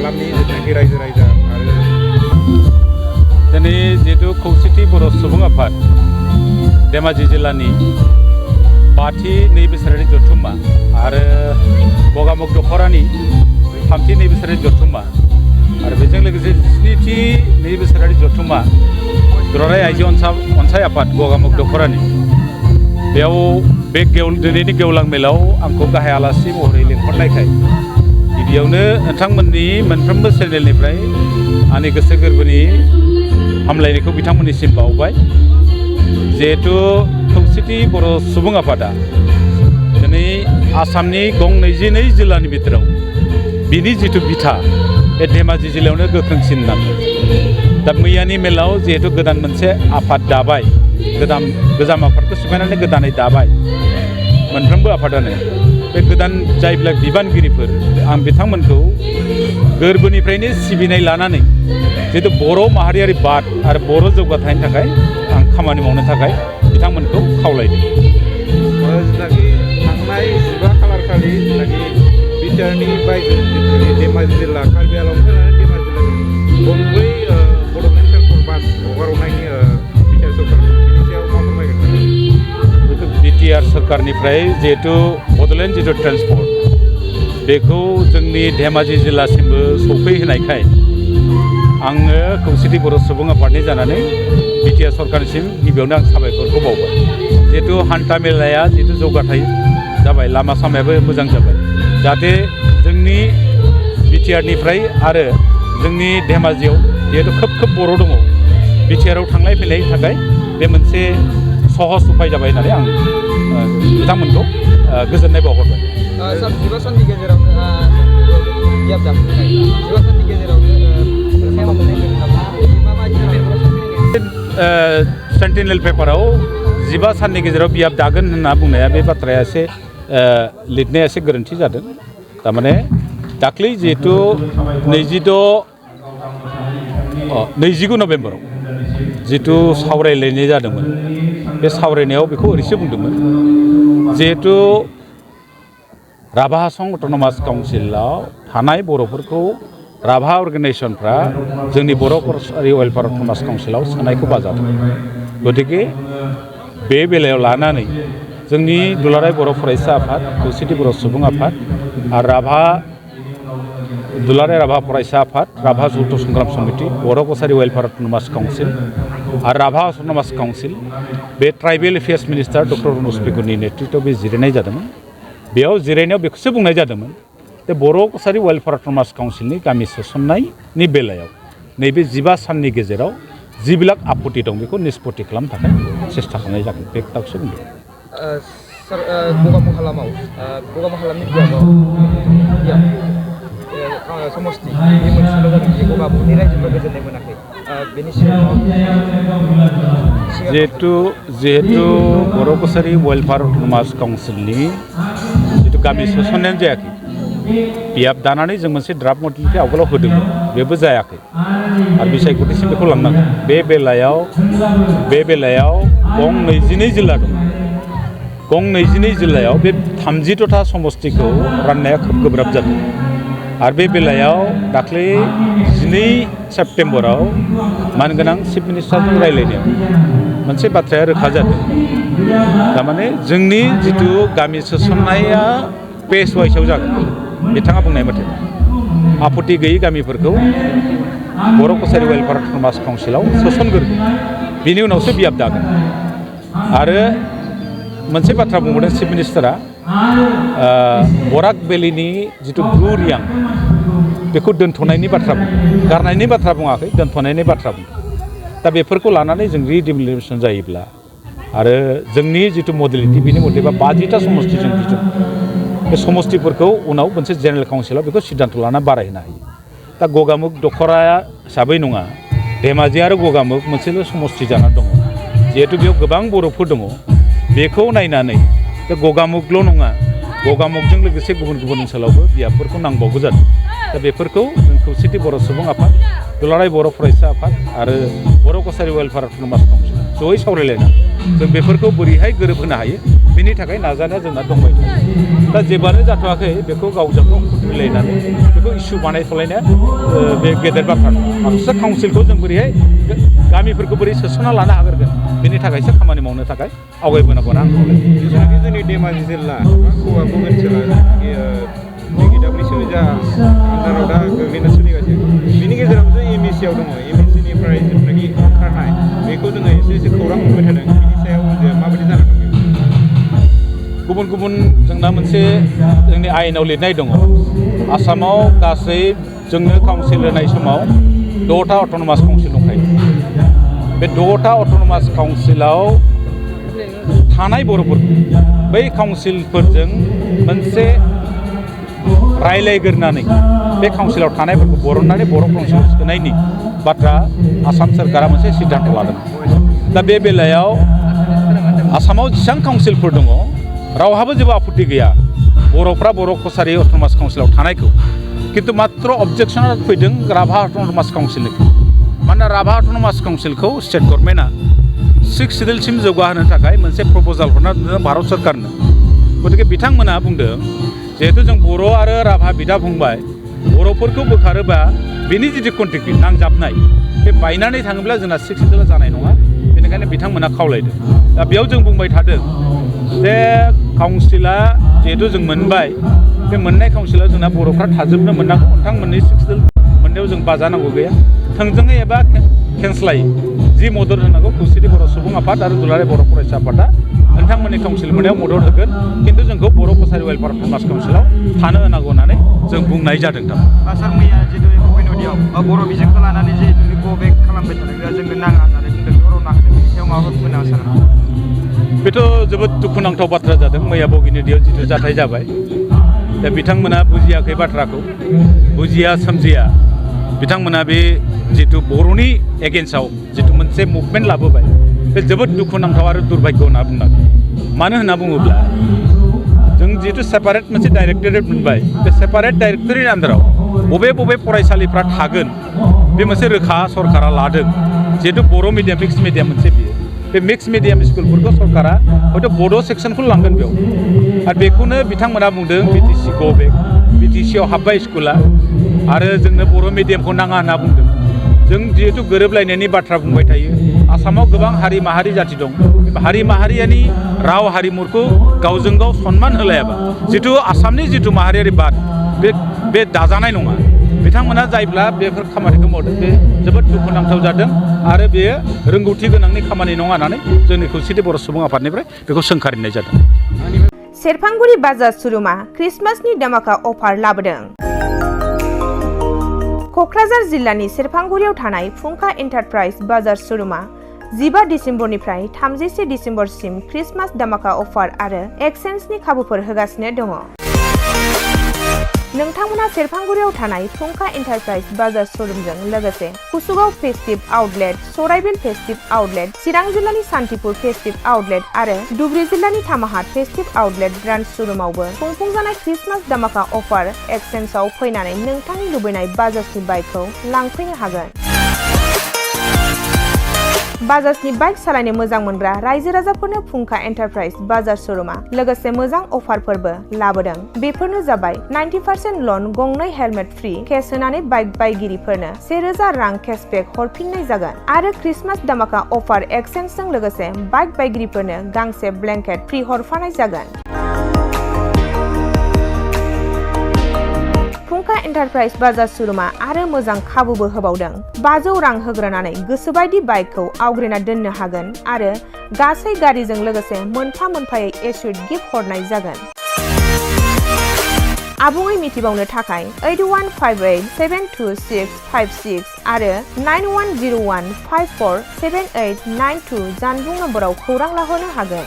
हालामनि रायजो राजा आरो दिनै जिहेतु खौसेथि बर' सुबुं आफाद धेमाजि जिल्लानि बाथि नै बोसोरारि जथुम्मा आरो गगामुग दख'रानि थामथि नै बोसोरारि जथुम्मा आरो बेजों लोगोसे स्निथि नै बोसोरारि जथुम्मा दुलाराय आइजो अनसाय आफाद गगामुग दख'रानि बेयाव बे दिनैनि गेवलां मेलाव आंखौ गाहाय आलासि महरै लिंहरनायखाय गिबियावनो नोंथांमोननि मोनफ्रोमबो चेनेलनिफ्राय आंनि गोसो गोरबोनि हामलायनायखौ बिथांमोननिसिम बावबाय। जिहेतु खौसेथि बर' सुबुं आफादा दिनै आसामनि गं 22 जिल्लानि बिथोराव बिनि जिथु बिथा बे धेमाजि जिल्लायावनो गोख्रोंसिन नाङो। दा मैयानि मेलाव जिहेतु गोदान मोनसे आफाद दाबाय, गोजाम आफादखौ सिफायनानै गोदानै दाबाय मोनफ्रोमबो आफादानो। बे गोदान जायब्ला बिबानगिरिफोर आं बिथांमोनखौ गोरबोनिफ्रायनो सिबिनाय लानानै जिहेतु बर' माहारियारि बाद आरो बर' जौगाथायनि थाखाय आं खामानि मावनो थाखाय बिथांमोनखौ खावलायदों। जिनाखि थांनाय 15 खालार खालि जिनाखि बिटिआरनि बायजो धेमाजि जिल्ला कार्बि आंलंनिफ्राय लानानै धेमाजि जिल्लानि गंब्रै बड'लेण्ड ट्रेन्सपर्ट बास हगारहरनायनि बिटिआर सरकार बिनि सायाव मा फोरमायगोन? बिटिआर सरकारनिफ्राय जिहेतु बड'लेण्ड जिथु ट्रेन्सपर्ट बेखौ जोंनि धेमाजि जिल्लासिमबो सफैहोनायखाय आङो खौसेथि बर' सुबुं आफादनि जानानै बिटिआर सरकारनिसिम गिबियावनो आं साबायखरखौ बावबाय। जिहेतु हान्था मेलाया जिहेतु जौगाथाय जाबाय, लामा सामायाबो मोजां जाबाय, जाहाथे जोंनि बिटिआरनिफ्राय आरो जोंनि धेमाजियाव जिहेतु खोब बर' दङ, बिटिआराव थांलाय फैलायनि थाखाय बे मोनसे सहज उपाय जाबाय होननानै आं बिथांमोनखौ गोजोननाय बावहरबाय। 15 साननि गेजेरावनो बियाब दाफुंनाय 15 साननि गेजेरावनो सेन्टिनेल पेपाराव 15 साननि गेजेराव बियाब दागोन होनना बुंनाया बे बाथ्राया एसे लिरनाया एसे गोरोन्थि जादों। थारमाने दाख्लै जिहेतु 29 नभेम्बराव जिथु सावरायलायनाय जादोंमोन, बे सावरायनायाव बेखौ ओरैसो बुंदोंमोन जिहेतु राभा हासं अट'नमास काउन्सिलाव थानाय बर'फोरखौ राभा अर्गेनाइजेसनफ्रा जोंनि बर' कसारि वेलफेयार अट'नमास काउन्सिलाव सोनायखौ बाजादों। गतिके बे बेलायाव लानानै जोंनि दुलाराय बर' फरायसा आफाद, खौसेथि बर' सुबुं आफाद आरो दुलाराय राभा फरायसा आफाद, राभा जुद्ध संग्राम समिति, Bodo' Kachari welfare autonomous council आरो राभा अट'नमास काउन्सिल, बे tribal affairs minister doctor Ranoj पेगुनि नेतृत्वआव बे जिरायनाय जादोंमोन। बेयाव जिरायनायाव बेखौसो बुंनाय जादोंमोन जे बर' कसारि वेलफेयार अट'नमास काउन्सिलनि गामि सोसननायनि बेलायाव नैबे 15 साननि गेजेराव जिबिलाक आपत्ति दं बेखौ निष्पत्ति खालामनो थाखाय सेस्था खालामनाय जागोन, बे खोथाखौसो बुंदों। गगामुग हालामनि बियाब समस्ति बे मोनसेल' जादों, बे गगामुगनि रायजोफ्रा गोजोननाय मोनाखै। बेनि सिगाङाव जिहेतु बर' कसारि वेलफेयार अट'नमास काउन्सिलनि जिथु गामि सोसननायानो जायाखै, बियाब दानानै जों मोनसे ड्राफ्ट मडेलखौ आवगोलाव होदोंमोन, बेबो जायाखै आरो बिसायख'थिसिम बेखौ लांनांगोन। बे बेलायाव गं 22 जिल्ला दं। गं 22 जिल्लायाव बे 32था समस्तिखौ राननाया खोब गोब्राब जादों आरो बे बेलायाव दाख्लै 12 सेप्तेम्बराव मानगोनां चिफ मिनिस्टारजों रायज्लायनायाव मोनसे बाथ्राया रोखा जादों। थारमाने जोंनि जिथु गामि सोसननाया पेज वाइसआव जागोन, बिथाङा बुंनाय मथे आपत्ति गैयै गामिफोरखौ बर' कसारि वेलफेयार अट'नमास काउन्सिलाव सोसनग्रोगोन, बिनि उनावसो बियाब दागोन। आरो मोनसे बाथ्रा बुंबावदों चिफ मिनिस्टारा, बराक भेलिनि जिथु ब्लु रियां बेखौ दोनथ'नायनि बाथ्रा बुंदों, गारनायनि बाथ्रा बुङाखै, दोनथ'नायनि बाथ्रा बुंदों। दा बेफोरखौ लानानै जों रिडिमिलिसन जायोब्ला आरो जोंनि जिथु मडेलिटि बेनि मथेबा 50टा समस्तिजों जिथु बे समस्तिफोरखौ उनाव मोनसे जेनेरेल काउन्सिलाव बेखौ सिद्धान्त लाना बारायहोनो हायो। दा गगामुग दख'राया हिसाबै नङा, धेमाजि आरो गगामुग मोनसेल' समस्ति जानानै दङ। जिहेतु बेयाव गोबां बर'फोर दङ, बेखौ नायनानै बे गगामुगल' नङा, गगामुगजों लोगोसे गुबुन ओनसोलावबो बियाबफोरखौ नांबावगौ जादों। दा बेफोरखौ जों खौसेथि बर' सुबुं आफाद, दुलाराय बर' फरायसा आफाद आरो बर' कसारि वेलफेयार अट'नमास काउन्सिल जयै सावरायलायनानै जों बेफोरखौ बोरैहाय गोरोबहोनो हायो बेनि थाखाय नाजानाया जोंना दंबाय थायो। दा जेब्लानो जाथ'वाखै बेखौ गावजों गाव मिलायनानै बेखौ इसु बानायथ'लायनाया बे गेदेर बाथ्रा नङा। माखासे काउन्सिलखौ जों बोरैहाय गामिफोरखौ बोरै सोसनना लानो हागोन बेनि थाखायसो खामानि मावनो थाखाय आवगायबोनांगौ आं खावलायो। जिथुनाखि जोंनि धेमाजि जिल्ला क'आबु ओनसोला DWC जा आन्दाराव दा गोग्लैना सोलिगासिनो बिनि गेजेराव जों MSC आव दङ। MSCनिफ्राय जिथुनाखि ओंखारनाय बेखौ जोङो एसे खौरां मोनबाय थादों। बिनि सायाव माबायदि जानानै दं? गुबुन गुबुन जोंना मोनसे जोंनि आयेनाव लिरनाय दङ। आसामाव गासै जोंनो काउन्सिल होनाय समाव 6टा अट'नमास काउन्सिल दंखायो। बे 6टा अट'नमास काउन्सिलाव थानाय बर'फोर बै काउन्सिलफोरजों मोनसे रायलायग्रोनानै बे काउन्सिलाव थानायफोरखौ बरननानै बर' काउन्सिलाव सोनायनि बाथ्रा आसाम सोरखारा मोनसे सिद्धान्त लादों। दा बे बेलायाव आसामाव जेसेबां काउन्सिलफोर दङ रावहाबो जेबो आपत्ति गैया बर'फ्रा बर' कसारि अट'नमास काउन्सिलाव थानायखौ। खिन्थु मात्र अबजेक्सना फैदों राभा अट'नमास काउन्सिलनिफ्राय। मानोना राभा अट'नमास काउन्सिलखौ स्टेट गभर्नमेन्टआ 6 सिडिउलसिम जौगाहोनो थाखाय मोनसे प्रप'जाल हरना दोनदों भारत सरकारनो। गतिके बिथांमोना बुंदों जिहेतु जों बर' आरो राभा बिदा फंबाय बर'फोरखौ बोखारोबा बेनि जिथु कन्टिनिउटि नांजाबनाय बे बायनानै थाङोब्ला जोंना 6 सिडिउला जानाय नङा। बेनिखायनो बिथांमोना खावलायदों। दा बेयाव जों बुंबाय थादों जे काउन्सिला जिहेतु जों मोनबाय बे मोननाय काउन्सिलाव जोंना बर'फ्रा थाजोबनो मोननांगौ। नोंथांमोननि 6 सिडिउल मोननायाव जों बाजानांगौ गैया। थोंजोङै एबा खेंस्लायै जि मदद होनांगौ खौसेथि बर' सुबुं आफाद आरो दुलाराय बर' फरायसा आफादा नोंथांमोननि काउन्सिल मोननायाव मदद होगोन। खिन्थु जोंखौ बर' कसारि वेलफेयार अट'नमास काउन्सिलाव थानो होनांगौ होननानै जों बुंनाय जादों। सार मैया जितु नदियाव बर' बिजोंखौ लानानै जिहेतु ग'बेक खालामबाय थादों जोंनो नाङा होननानै बुंदों दर'ना होदों बेनि सायाव माबाफोर बुंनो सार? बेथ' जोबोद दुखुनांथाव बाथ्रा जादों। मैया बगिनिदियाव जिथु जाथाय जाबाय दा बिथांमोना बुजियाखै बाथ्राखौ बुजिया सोमजिया बिथांमोना बे जितु बर'नि एगेन्स्टआव जितु मोनसे मुभमेन्ट लाबोबाय बे जोबोद दुखुनांथाव आरो दुर्भाग्य होनना बुंनांगोन। मानो होनना बुङोब्ला जों जितु सेपारेट मोनसे डाइरेक्टरेट मोनबाय बे सेपारेट डाइरेक्टरेटनि आन्दाराव बबे बबे फरायसालिफ्रा थागोन बे मोनसे रोखा सरकारा लादों। जिहेतु बर' मिडियाम मिक्स मिडियाम मोनसे बियो बे मिक्स मिडियाम स्कुलफोरखौ सरकारा हयथ' बड' सेक्सनखौ लांगोन बेयाव। आरो बेखौनो बिथांमोना बुंदों BTC ग'बेक BTCआव हाब्बाय स्कुला आरो जोंनो बर' मिडियामखौ नाङा होनना बुंदों। जों जिहेतु गोरोबलायनायनि बाथ्रा बुंबाय थायो। आसामाव गोबां हारि माहारि जाथि दं। हारि माहारियानि राव हारिमुखौ गावजों गाव सनमान होलायाबा जितु आसामनि जितु माहारियारि बाद बे दाजानाय नङा। बिथांमोना जायब्ला बेफोर खामानिखौ मावदों बे जोबोद दुखुनांथाव जादों आरो बेयो रोंगौथि गोनांनि खामानि नङा होननानै जोंनि खौसेथि बर' सुबुं आफादनिफ्राय बेखौ सोंखारिनाय जादों। सेरफांगुरि बाजार श'रुमा क्रिसमासनि दामाका अफार लाबोदों। क'क्राझार जिल्लानि सेरफांगुरियाव थानाय फुंखा एन्टारप्राइज बाजार श'रुमा 15 डिसेम्बरनिफ्राय 31 डिसेम्बरसिम क्रिसमास दामाका अफार आरो एक्सचेन्जनि खाबुफोर होगासिनो दङ। नोंथांमोना सेरफांगुरियाव थानाय फुंखा एन्टारप्राइज बाजार श'रुमजों लोगोसे कुसुगाव फेस्टिभ आउटलेट, सराइबिल फेस्टिभ आउटलेट, चिरां जिल्लानि सान्तिपुर फेस्टिभ आउटलेट आरो धुबुरी जिल्लानि थामाहाट फेस्टिभ आउटलेट ब्रान्च श'रुमावबो खुंफुंजानाय क्रिसमास दामाका अफार एक्सचेन्जआव फैनानै नोंथांनि लुबैनाय बाजाजनि बाइकखौ लांफैनो हागोन। बाजाजनि बाइक सालायनो मोजां मोनग्रा रायजो राजाफोरनो फुंखा एन्टारप्राइज बाजार श'रुमा लोगोसे मोजां अफारफोरबो लाबोदों। बेफोरनो जाबाय 90% लन, गंनै हेलमेट फ्रि, केस होनानै बाइक बायगिरिफोरनो 1000 रां केसबेक हरफिननाय जागोन आरो क्रिसमास दामाका अफार एक्सचेन्जजों लोगोसे बाइक बायगिरिफोरनो गांसे ब्लेंकेट फ्रि हरफानाय जागोन। फुंखा एन्टारप्राइज बाजार श'रुमा आरो मोजां खाबुबो होबावदों। 500 रां होग्रोनानै गोसोबायदि बाइकखौ आवग्रिना दोननो हागोन आरो गासै गारिजों लोगोसे मोनफा मोनफायै एसुइट गिफ्ट हरनाय जागोन। आबुङै मिथिबावनो थाखाय 8158725656 आरो 9101547892 जानबुं नम्बराव खौरां लाहरनो हागोन।